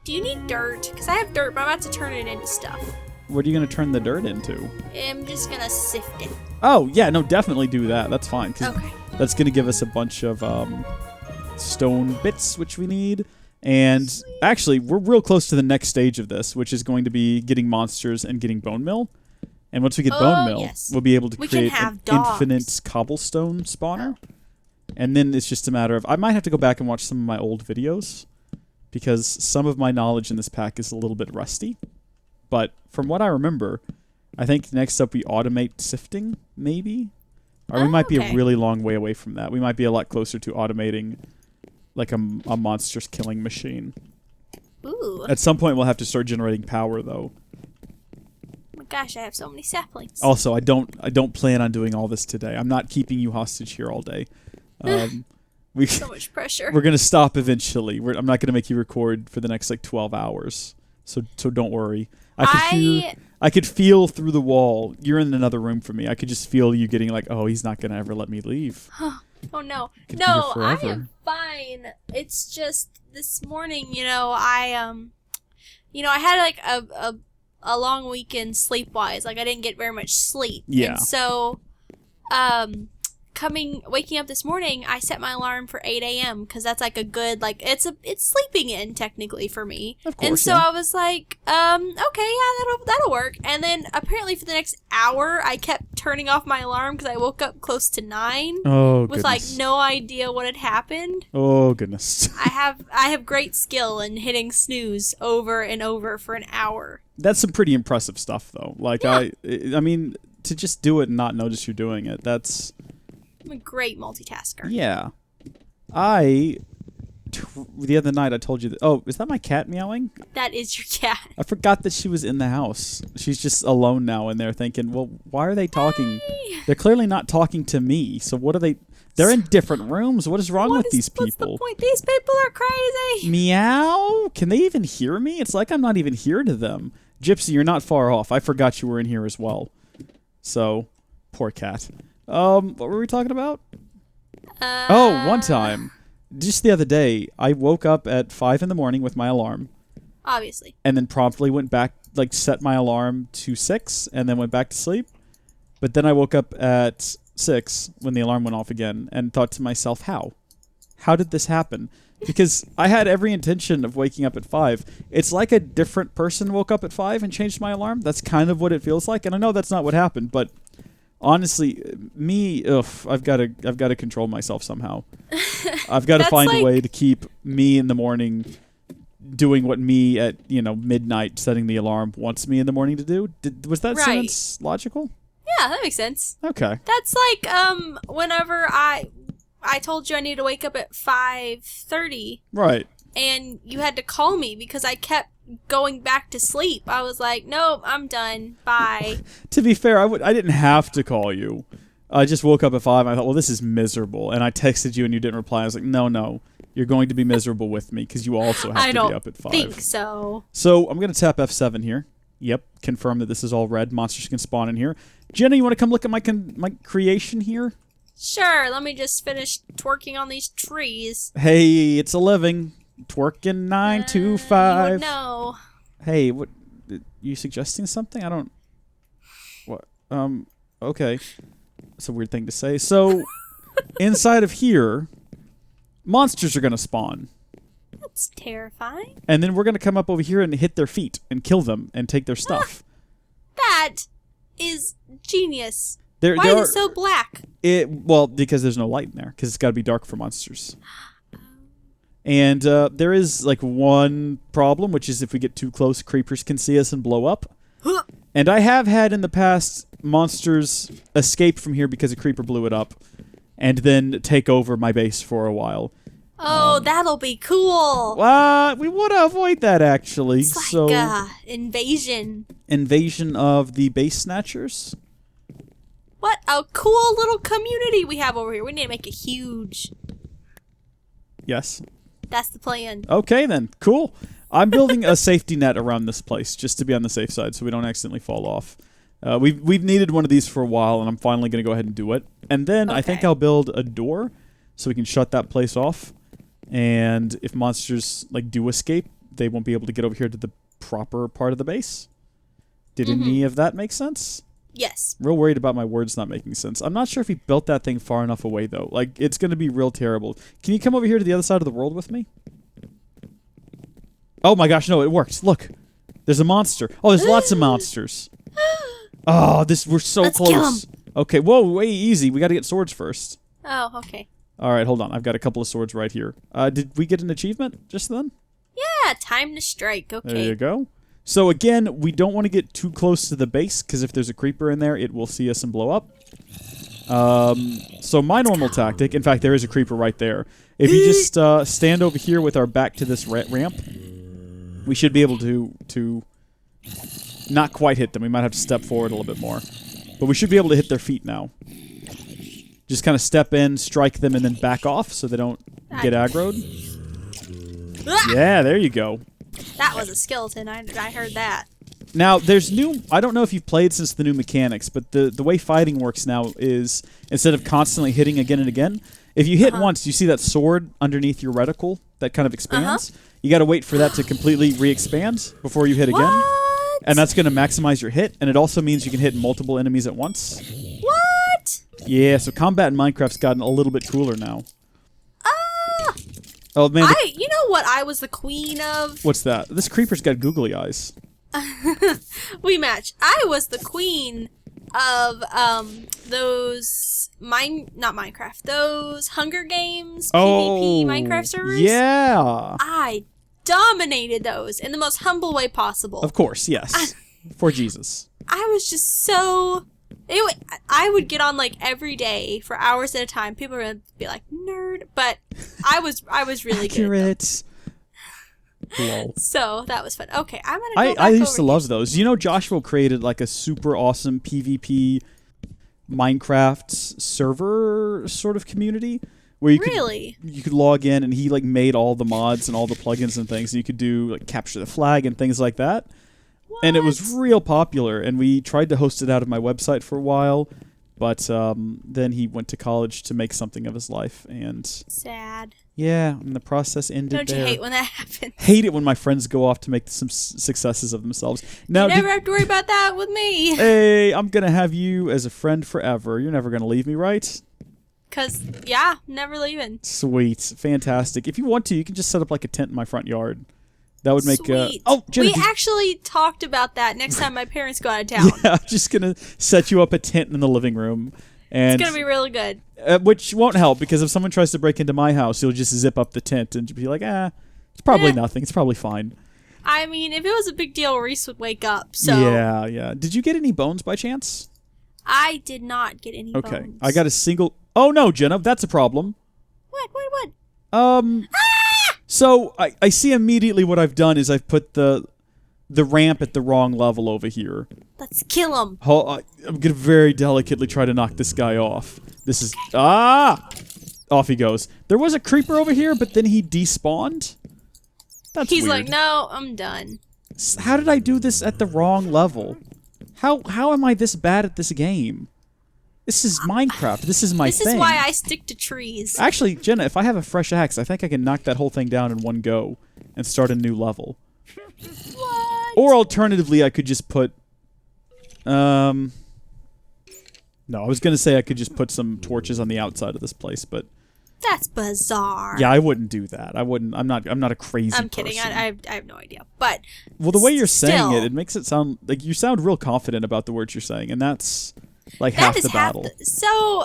Do you need dirt? Because I have dirt, but I'm about to turn it into stuff. What are you going to turn the dirt into? I'm just going to sift it. Oh, yeah, no, definitely do that. That's fine. 'Cause okay. That's going to give us a bunch of stone bits, which we need. And actually, we're real close to the next stage of this, which is going to be getting monsters and getting bone meal. And once we get bone meal, we'll be able to create an infinite cobblestone spawner. And then it's just a matter of... I might have to go back and watch some of my old videos, because some of my knowledge in this pack is a little bit rusty. But from what I remember, I think next up we automate sifting, maybe? Or we might be a really long way away from that. We might be a lot closer to automating like a monsters killing machine. Ooh. At some point we'll have to start generating power, though. Oh my gosh, I have so many saplings. Also, I don't plan on doing all this today. I'm not keeping you hostage here all day. So much pressure. We're gonna stop eventually. I'm not gonna make you record for the next like 12 hours. So don't worry. I could feel through the wall. You're in another room from me. I could just feel you getting like, oh, he's not gonna ever let me leave. Oh no, no, I am fine. It's just this morning, I had like a long weekend sleep-wise. Like I didn't get very much sleep. Yeah. And so, waking up this morning, I set my alarm for 8 a.m. because that's like a good, like, it's sleeping in technically for me. Of course, and so I was like, okay, yeah, that'll work. And then apparently for the next hour, I kept turning off my alarm because I woke up close to 9. Oh, with like no idea what had happened. Oh goodness. I have great skill in hitting snooze over and over for an hour. That's some pretty impressive stuff, though. Like I mean, to just do it and not notice you're doing it, that's... I'm a great multitasker. Yeah. The other night I told you that... Oh, is that my cat meowing? That is your cat. I forgot that she was in the house. She's just alone now in there thinking, well, why are they talking? Hey. They're clearly not talking to me. So what are they... They're in different rooms. What is wrong with these people? What's the point? These people are crazy. Meow? Can they even hear me? It's like I'm not even here to them. Gypsy, you're not far off. I forgot you were in here as well. So, poor cat. What were we talking about? One time, just the other day, I woke up at 5 in the morning with my alarm. Obviously. And then promptly went back, like set my alarm to 6, and then went back to sleep. But then I woke up at 6 when the alarm went off again, and thought to myself, how? How did this happen? Because I had every intention of waking up at 5. It's like a different person woke up at 5 and changed my alarm. That's kind of what it feels like, and I know that's not what happened, but... Honestly, I've got to control myself somehow. I've got to find a way to keep me in the morning doing what me at midnight setting the alarm wants me in the morning to do. Was that sentence logical? Yeah, that makes sense. Okay. That's like whenever I told you I needed to wake up at 5:30. Right. And you had to call me because I kept going back to sleep. I was like, nope, I'm done. Bye. To be fair, I didn't have to call you. I just woke up at 5 and I thought, well, this is miserable. And I texted you and you didn't reply. I was like, no, you're going to be miserable with me because you also have to be up at 5. I don't think so. So I'm going to tap F7 here. Yep, confirm that this is all red. Monsters can spawn in here. Jenna, you want to come look at my creation here? Sure, let me just finish twerking on these trees. Hey, it's a living. Twerking 9 to 5. You would know. Hey, what? You suggesting something? I don't. What? Okay. That's a weird thing to say. So, inside of here, monsters are gonna spawn. That's terrifying. And then we're gonna come up over here and hit their feet and kill them and take their stuff. That is genius. Why is it so black? Well, because there's no light in there. Because it's got to be dark for monsters. And there is like one problem, which is if we get too close, creepers can see us and blow up. And I have had in the past monsters escape from here because a creeper blew it up, and then take over my base for a while. Oh, that'll be cool. We want to avoid that actually. It's like invasion. Invasion of the base snatchers. What a cool little community we have over here. We need to make it huge. Yes. That's the plan. Okay, then. Cool. I'm building a safety net around this place just to be on the safe side so we don't accidentally fall off. We've needed one of these for a while, and I'm finally going to go ahead and do it. And then I think I'll build a door so we can shut that place off. And if monsters do escape, they won't be able to get over here to the proper part of the base. Did any of that make sense? Yes. Real worried about my words not making sense. I'm not sure if he built that thing far enough away, though. Like, it's going to be real terrible. Can you come over here to the other side of the world with me? Oh my gosh, no, it worked. Look. There's a monster. Oh, there's lots of monsters. Oh, we're so Let's close. kill 'em. Okay, whoa, way easy. We got to get swords first. Oh, okay. All right, hold on. I've got a couple of swords right here. Did we get an achievement just then? Yeah, time to strike. Okay. There you go. So again, we don't want to get too close to the base, because if there's a creeper in there, it will see us and blow up. So my normal tactic, in fact, there is a creeper right there. If you just stand over here with our back to this ramp, we should be able to not quite hit them. We might have to step forward a little bit more. But we should be able to hit their feet now. Just kind of step in, strike them, and then back off so they don't get aggroed. Yeah, there you go. That was a skeleton. I heard that. Now, there's I don't know if you've played since the new mechanics, but the way fighting works now is, instead of constantly hitting again and again, if you hit once, you see that sword underneath your reticle that kind of expands? You got to wait for that to completely re-expand before you hit again. And that's going to maximize your hit, and it also means you can hit multiple enemies at once. What? Yeah, so combat in Minecraft's gotten a little bit cooler now. Oh, man. You know what I was the queen of? What's that? This creeper's got googly eyes. We match. I was the queen of those not Minecraft. Those Hunger Games PvP Minecraft servers. Yeah. I dominated those in the most humble way possible. Of course, yes. For Jesus. I was just so I would get on like every day for hours at a time. People would be like, nerd, but I was really accurate. Lol. So that was fun. Okay, I'm gonna go back I used to over love those. You know, Joshua created like a super awesome PvP Minecraft server sort of community where you could log in, and he like made all the mods and all the plugins and things, and you could do like capture the flag and things like that. What? And it was real popular, and we tried to host it out of my website for a while, but then he went to college to make something of his life, and sad. Yeah, and the process ended Don't you there. hate when that happens? Hate it when my friends go off to make some successes of themselves. Now, you never have to worry about that with me. Hey, I'm going to have you as a friend forever. You're never going to leave me, right? Because, yeah, never leaving. Sweet. Fantastic. If you want to, you can just set up like a tent in my front yard. That would make... Sweet. Jenna, we actually talked about that next time my parents go out of town. Yeah, I'm just going to set you up a tent in the living room. And it's going to be really good. Which won't help, because if someone tries to break into my house, you'll just zip up the tent and be like, it's probably nothing. It's probably fine. I mean, if it was a big deal, Reese would wake up. So Yeah. Did you get any bones by chance? I did not get any bones. Okay. I got a single... Oh, no, Jenna. That's a problem. What? So, I see immediately what I've done is I've put the ramp at the wrong level over here. Let's kill him. I'm going to very delicately try to knock this guy off. This is... Off he goes. There was a creeper over here, but then he despawned? That's He's weird. like, no, I'm done. How did I do this at the wrong level? How am I this bad at this game? This is Minecraft. This is my thing. This is why I stick to trees. Actually, Jenna, if I have a fresh axe, I think I can knock that whole thing down in one go and start a new level. What? Or alternatively, I could just put... No, I was going to say I could just put some torches on the outside of this place, but... That's bizarre. Yeah, I wouldn't do that. I wouldn't. I'm not a crazy person. I'm kidding. I have no idea. But well, the way you're saying it makes it sound like you sound real confident about the words you're saying, and that's like half the battle. So,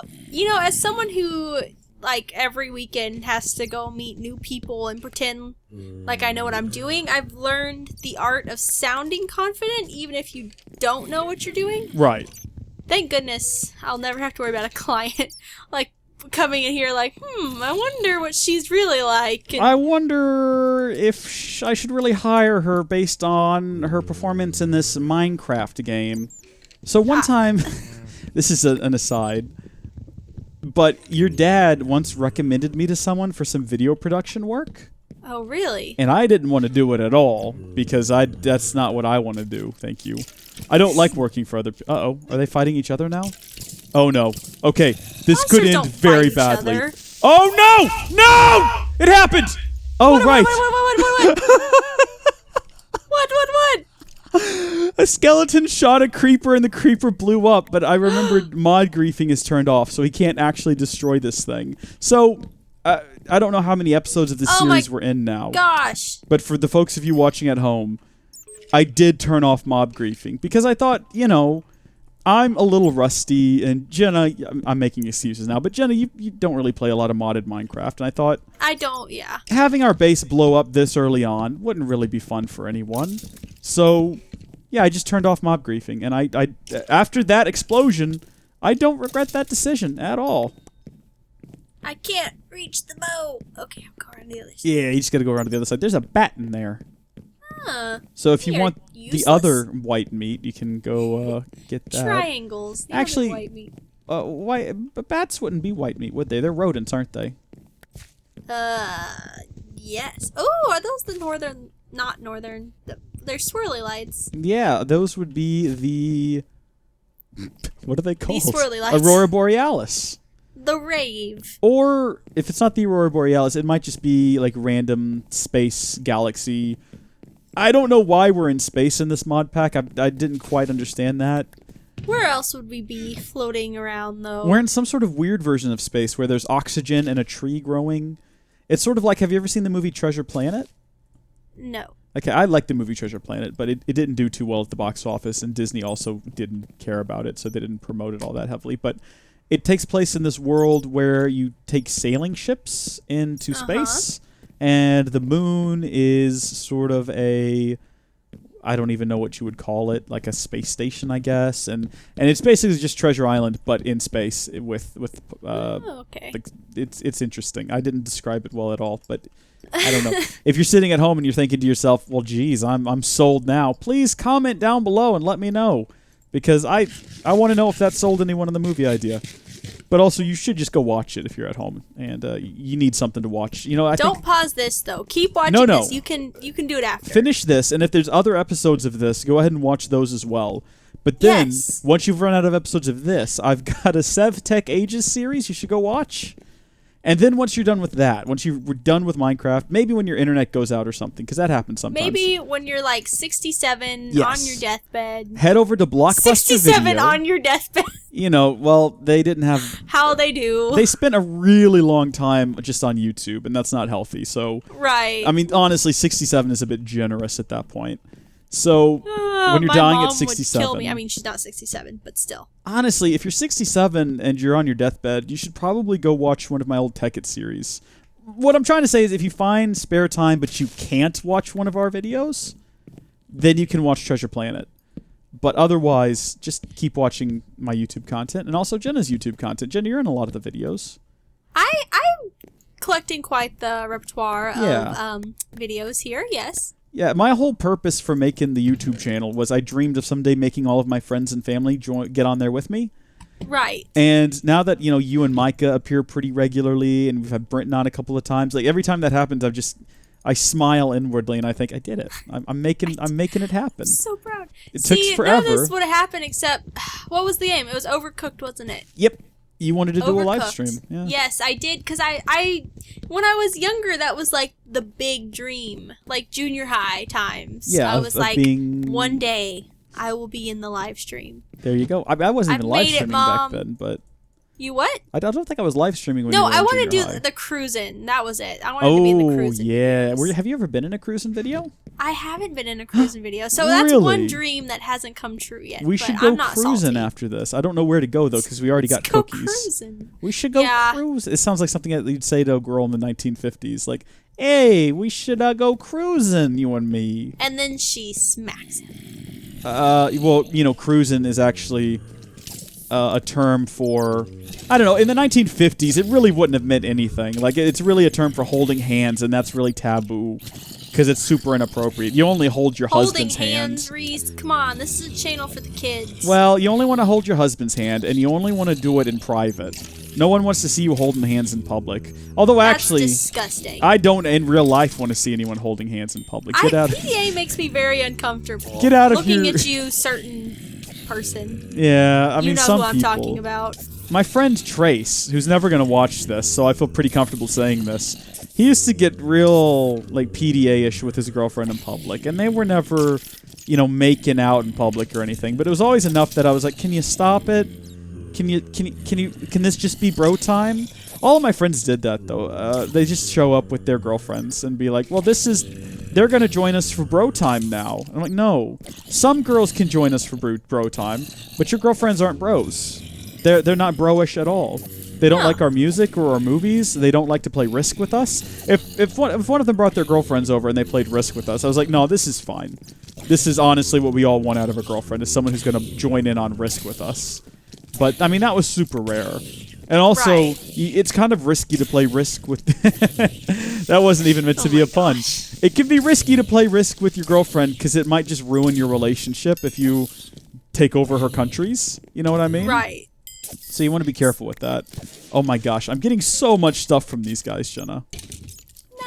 as someone who like every weekend has to go meet new people and pretend like I know what I'm doing, I've learned the art of sounding confident even if you don't know what you're doing. Right. Thank goodness I'll never have to worry about a client like coming in here like, I wonder what she's really like. And I wonder if I should really hire her based on her performance in this Minecraft game. So one time, this is an aside, but your dad once recommended me to someone for some video production work. Oh, really? And I didn't want to do it at all, because that's not what I want to do, thank you. I don't like working for other people. Uh-oh, are they fighting each other now? Oh, no. Okay, this could end very badly. Oh, no! No! It happened! Oh, right. What? A skeleton shot a creeper and the creeper blew up, but I remembered mod griefing is turned off, so he can't actually destroy this thing. So, I don't know how many episodes of this series we're in now. Gosh. But for the folks of you watching at home, I did turn off mob griefing because I thought, you know, I'm a little rusty, and Jenna, I'm making excuses now, but Jenna, you don't really play a lot of modded Minecraft, and I thought... I don't, yeah. Having our base blow up this early on wouldn't really be fun for anyone. So... yeah, I just turned off mob griefing, and I after that explosion, I don't regret that decision at all. I can't reach the bow. Okay, I'm going around the other side. Yeah, you just gotta go around to the other side. There's a bat in there. Huh. So if you want the other white meat, you can go get that. Triangles. The Actually, other white meat. But bats wouldn't be white meat, would they? They're rodents, aren't they? Yes. Oh, are those the northern... not northern... they're swirly lights. Yeah, those would be the... what are they called? The swirly lights. Aurora Borealis. The rave. Or, if it's not the Aurora Borealis, it might just be, like, random space galaxy. I don't know why we're in space in this mod pack. I didn't quite understand that. Where else would we be floating around, though? We're in some sort of weird version of space where there's oxygen and a tree growing. It's sort of like, have you ever seen the movie Treasure Planet? No. Okay, I like the movie Treasure Planet, but it didn't do too well at the box office, and Disney also didn't care about it, so they didn't promote it all that heavily. But it takes place in this world where you take sailing ships into space, and the moon is sort of a... I don't even know what you would call it, like a space station, I guess, and it's basically just Treasure Island, but in space with okay. like, it's interesting. I didn't describe it well at all, but I don't know. If you're sitting at home and you're thinking to yourself, well, geez, I'm sold now, please comment down below and let me know, because I want to know if that sold anyone on the movie idea. But also, you should just go watch it if you're at home, and you need something to watch. You know, Don't pause this though. Keep watching this. You can do it after. Finish this, and if there's other episodes of this, go ahead and watch those as well. But then, once you've run out of episodes of this, I've got a Sev Tech Ages series you should go watch. And then once you're done with that, once you're done with Minecraft, maybe when your internet goes out or something, because that happens sometimes. Maybe when you're like 67 on your deathbed. Head over to Blockbuster 67 Video. on your deathbed. You know, well, they didn't have... How they do. They spent a really long time just on YouTube, and that's not healthy, so... Right. I mean, honestly, 67 is a bit generous at that point. So, when you're dying at 67... Would kill me. I mean, she's not 67, but still. Honestly, if you're 67 and you're on your deathbed, you should probably go watch one of my old Tekkit series. What I'm trying to say is if you find spare time but you can't watch one of our videos, then you can watch Treasure Planet. But otherwise, just keep watching my YouTube content and also Jenna's YouTube content. Jenna, you're in a lot of the videos. I'm collecting quite the repertoire of videos here, yes. Yeah, my whole purpose for making the YouTube channel was I dreamed of someday making all of my friends and family get on there with me. Right. And now that, you know, you and Micah appear pretty regularly, and we've had Brenton on a couple of times, like every time that happens, I smile inwardly and I think I did it. I'm making it happen. I'm so proud. It took forever. None of this would have happened except what was the aim? It was Overcooked, wasn't it? Yep. You wanted to do a live stream. Yeah. Yes, I did, because I when I was younger, that was like the big dream, like junior high times. Yeah, I was like, one day I will be in the live stream. There you go. I wasn't even live streaming back then, but you what? I don't think I was live streaming when you were in I wanted to junior high. do the cruising. That was it. I wanted to be in the cruising. Oh yeah. videos. Have you ever been in a cruising video? I haven't been in a cruising video, so that's one dream that hasn't come true yet. We should go cruising after this. I don't know where to go though, because we already got cookies. Cruising. We should go cruise. It sounds like something that you'd say to a girl in the 1950s, like, "Hey, we should go cruising, you and me." And then she smacks him. Well, you know, cruising is actually a term for, I don't know, in the 1950s, it really wouldn't have meant anything. Like, it's really a term for holding hands, and that's really taboo, because it's super inappropriate. You only hold your husband's hand. Holding hands, Rees. Come on, this is a channel for the kids. Well, you only want to hold your husband's hand, and you only want to do it in private. No one wants to see you holding hands in public. Although, actually, that's disgusting. I don't in real life want to see anyone holding hands in public. Get out. PDA makes me very uncomfortable. Get out of here. here. Looking at you, certain person. Yeah, I mean, some people. You know who I'm talking about. My friend Trace, who's never going to watch this, so I feel pretty comfortable saying this, he used to get real like PDA-ish with his girlfriend in public, and they were never, making out in public or anything. But it was always enough that I was like, "Can you stop it? Can this just be bro time?" All of my friends did that though. They just show up with their girlfriends and be like, "Well, they're gonna join us for bro time now." I'm like, "No, some girls can join us for bro time, but your girlfriends aren't bros. They're not bro-ish at all. They don't like our music or our movies. They don't like to play Risk with us. If one of them brought their girlfriends over and they played Risk with us, I was like, no, this is fine. This is honestly what we all want out of a girlfriend, is someone who's going to join in on Risk with us. But, I mean, that was super rare. And also, it's kind of risky to play Risk with... That wasn't even meant to be a pun. It can be risky to play Risk with your girlfriend because it might just ruin your relationship if you take over her countries. You know what I mean? Right. So you want to be careful with that. Oh my gosh, I'm getting so much stuff from these guys, Jenna.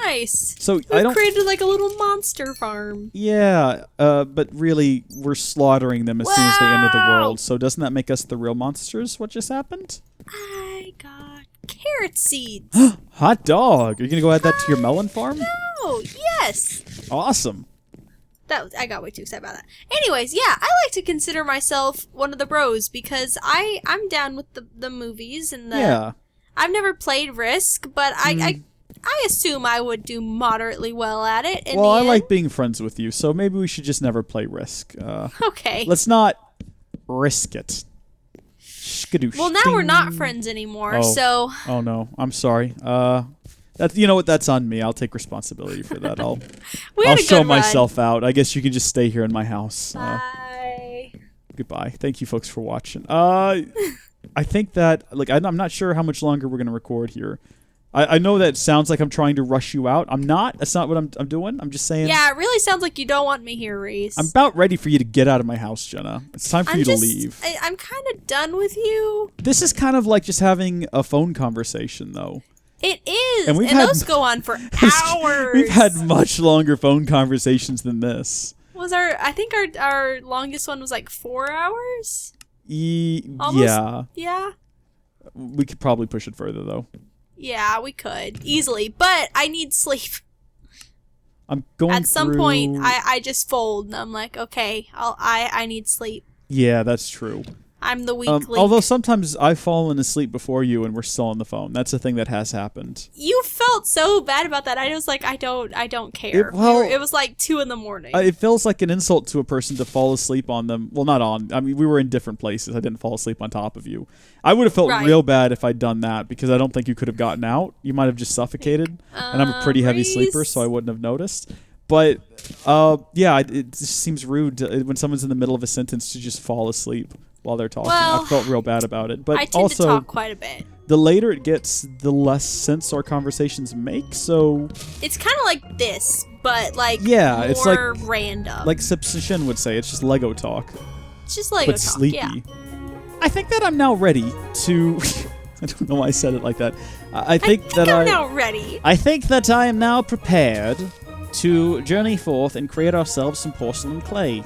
Nice. So we created like a little monster farm. Yeah, but really, we're slaughtering them as soon as they enter the world. So doesn't that make us the real monsters? What just happened? I got carrot seeds. Hot dog. Are you gonna go add that to your melon farm? No. Yes. Awesome. I got way too excited about that. Anyways, yeah, I like to consider myself one of the bros because I'm down with the movies and the. Yeah. I've never played Risk, but I assume I would do moderately well at it. Well, I like being friends with you, so maybe we should just never play Risk. Okay. Let's not risk it. Well, now we're not friends anymore, so. Oh no, I'm sorry. You know what? That's on me. I'll take responsibility for that. I'll show myself out. I guess you can just stay here in my house. Bye. Goodbye. Thank you, folks, for watching. I think that I'm not sure how much longer we're gonna record here. I know that sounds like I'm trying to rush you out. I'm not. That's not what I'm doing. I'm just saying. Yeah, it really sounds like you don't want me here, Rees. I'm about ready for you to get out of my house, Jenna. It's time for you to leave. I'm kind of done with you. This is kind of like just having a phone conversation, though. It is, and those go on for hours. We've had much longer phone conversations than this. I think our longest one was like 4 hours? Almost, yeah. Yeah? We could probably push it further, though. Yeah, we could. Easily. But I need sleep. I'm going At some point, I just fold, and I'm like, okay, I need sleep. Yeah, that's true. I'm the weak link. Although sometimes I've fallen asleep before you and we're still on the phone. That's a thing that has happened. You felt so bad about that. I was like, I don't care. It was like 2 in the morning. It feels like an insult to a person to fall asleep on them. Well, not on. I mean, we were in different places. I didn't fall asleep on top of you. I would have felt real bad if I'd done that because I don't think you could have gotten out. You might have just suffocated. And I'm a pretty heavy sleeper, so I wouldn't have noticed. But, yeah, it just seems rude when someone's in the middle of a sentence to just fall asleep while they're talking. Well, I felt real bad about it. But I tend to talk quite a bit. The later it gets, the less sense our conversations make, so... It's kind of like this, but like more it's like random. Like Shin would say, it's just Lego talk. It's just Lego but talk, sleepy. Yeah. I think that I'm now ready to... I don't know why I said it like that. I think that I'm now ready. I think that I am now prepared to journey forth and create ourselves some porcelain clay.